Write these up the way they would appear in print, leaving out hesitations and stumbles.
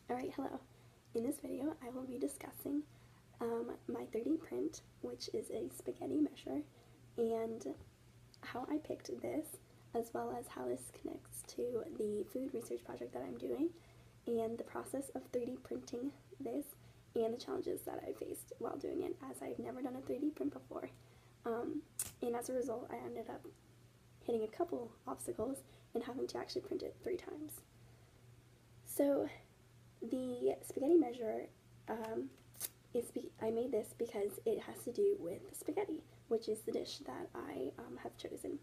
Alright, hello. In this video, I will be discussing my 3D print, which is a spaghetti measure, and how I picked this, as well as how this connects to the food research project that I'm doing, and the process of 3D printing this, and the challenges that I faced while doing it, as I've never done a 3D print before. And as a result, I ended up hitting a couple obstacles and having to actually print it 3 times. So the spaghetti measure, I made this because it has to do with spaghetti, which is the dish that I have chosen.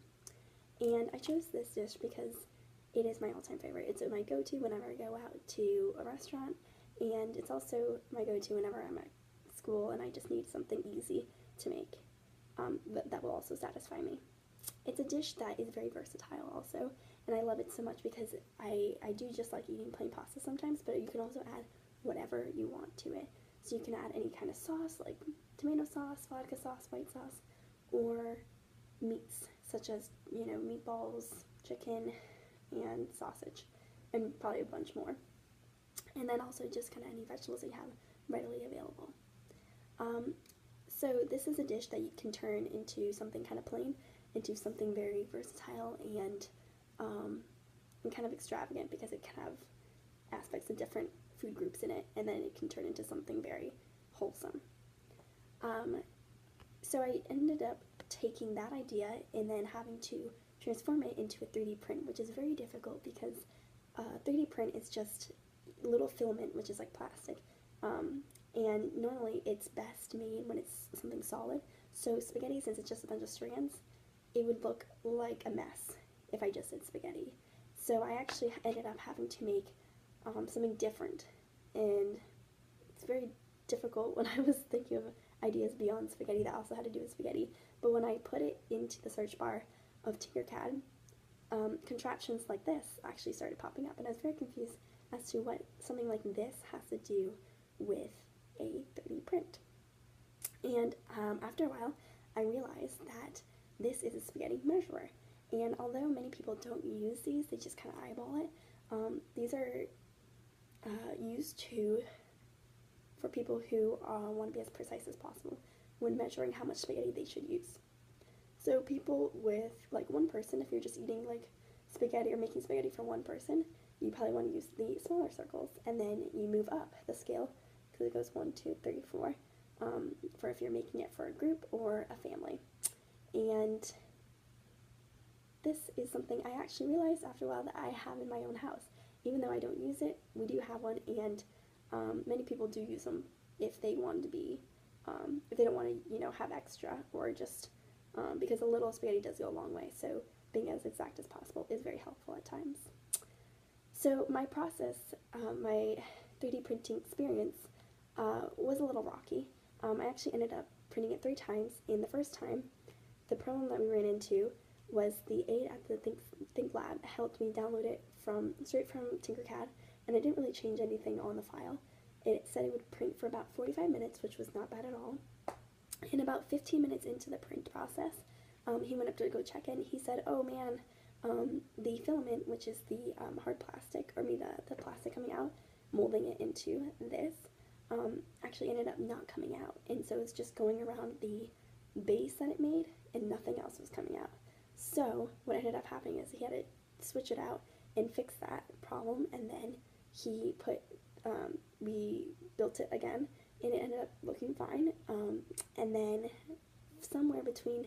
And I chose this dish because it is my all-time favorite. It's my go-to whenever I go out to a restaurant, and it's also my go-to whenever I'm at school and I just need something easy to make that will also satisfy me. It's a dish that is very versatile also, and I love it so much because I do just like eating plain pasta sometimes, but you can also add whatever you want to it. So you can add any kind of sauce, like tomato sauce, vodka sauce, white sauce, or meats such as, meatballs, chicken, and sausage, and probably a bunch more. And then also just kind of any vegetables that you have readily available. So this is a dish that you can turn into something kind of plain, into something very versatile and kind of extravagant, because it can have aspects of different food groups in it, and then it can turn into something very wholesome. So I ended up taking that idea and then having to transform it into a 3D print, which is very difficult because 3D print is just little filament, which is like plastic. And normally it's best made when it's something solid. So spaghetti, since it's just a bunch of strands, it would look like a mess if I just did spaghetti. So I actually ended up having to make something different, and it's very difficult when I was thinking of ideas beyond spaghetti that also had to do with spaghetti. But when I put it into the search bar of Tinkercad, contraptions like this actually started popping up, and I was very confused as to what something like this has to do with a 3D print. And after a while, I realized that this is a spaghetti measurer. And although many people don't use these, they just kind of eyeball it. These are used for people who want to be as precise as possible when measuring how much spaghetti they should use. So people with like one person, if you're just eating like spaghetti or making spaghetti for one person, you probably want to use the smaller circles, and then you move up the scale because it goes 1, 2, 3, 4 for if you're making it for a group or a family. And this is something I actually realized after a while that I have in my own house. Even though I don't use it, we do have one, and many people do use them if they want to be, if they don't want to, have extra, or just because a little spaghetti does go a long way. So being as exact as possible is very helpful at times. So my process, my 3D printing experience was a little rocky. I actually ended up printing it 3 times, and the first time, the problem that we ran into was the aide at the Think Lab helped me download it straight from Tinkercad, and it didn't really change anything on the file. It said it would print for about 45 minutes, which was not bad at all. And about 15 minutes into the print process, he went up to go check in. He said, "Oh man, the filament, which is the hard plastic, or the plastic coming out, molding it into this, actually ended up not coming out, and so it's just going around the base that it made, and nothing else was coming out." So what ended up happening is he had to switch it out and fix that problem, and then we built it again, and it ended up looking fine. And then somewhere between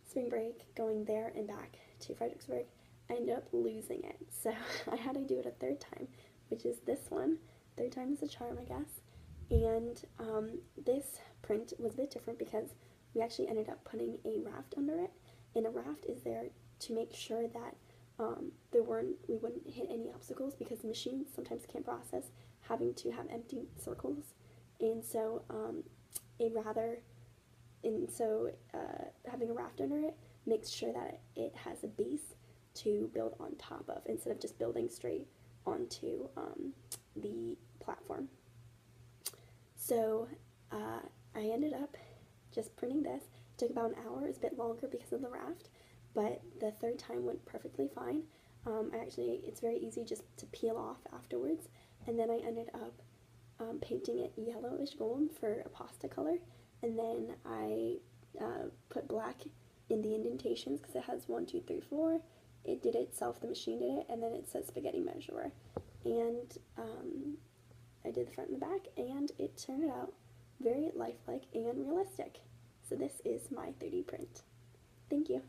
spring break, going there and back to Fredericksburg, I ended up losing it. So I had to do it a 3rd time, which is this one. 3rd time is a charm, I guess. And this print was a bit different because we actually ended up putting a raft under it, and a raft is there to make sure that we wouldn't hit any obstacles, because the machine sometimes can't process having to have empty circles, and so having a raft under it makes sure that it has a base to build on top of, instead of just building straight onto the platform. So I ended up just printing this. It took about an hour. It was a bit longer because of the raft, but the 3rd time went perfectly fine. It's very easy just to peel off afterwards, and then I ended up painting it yellowish gold for a pasta color, and then I put black in the indentations because it has 1, 2, 3, 4. It did it itself, the machine did it, and then it says spaghetti measurer. And I did the front and the back, and it turned out very lifelike and realistic. So this is my 3D print. Thank you.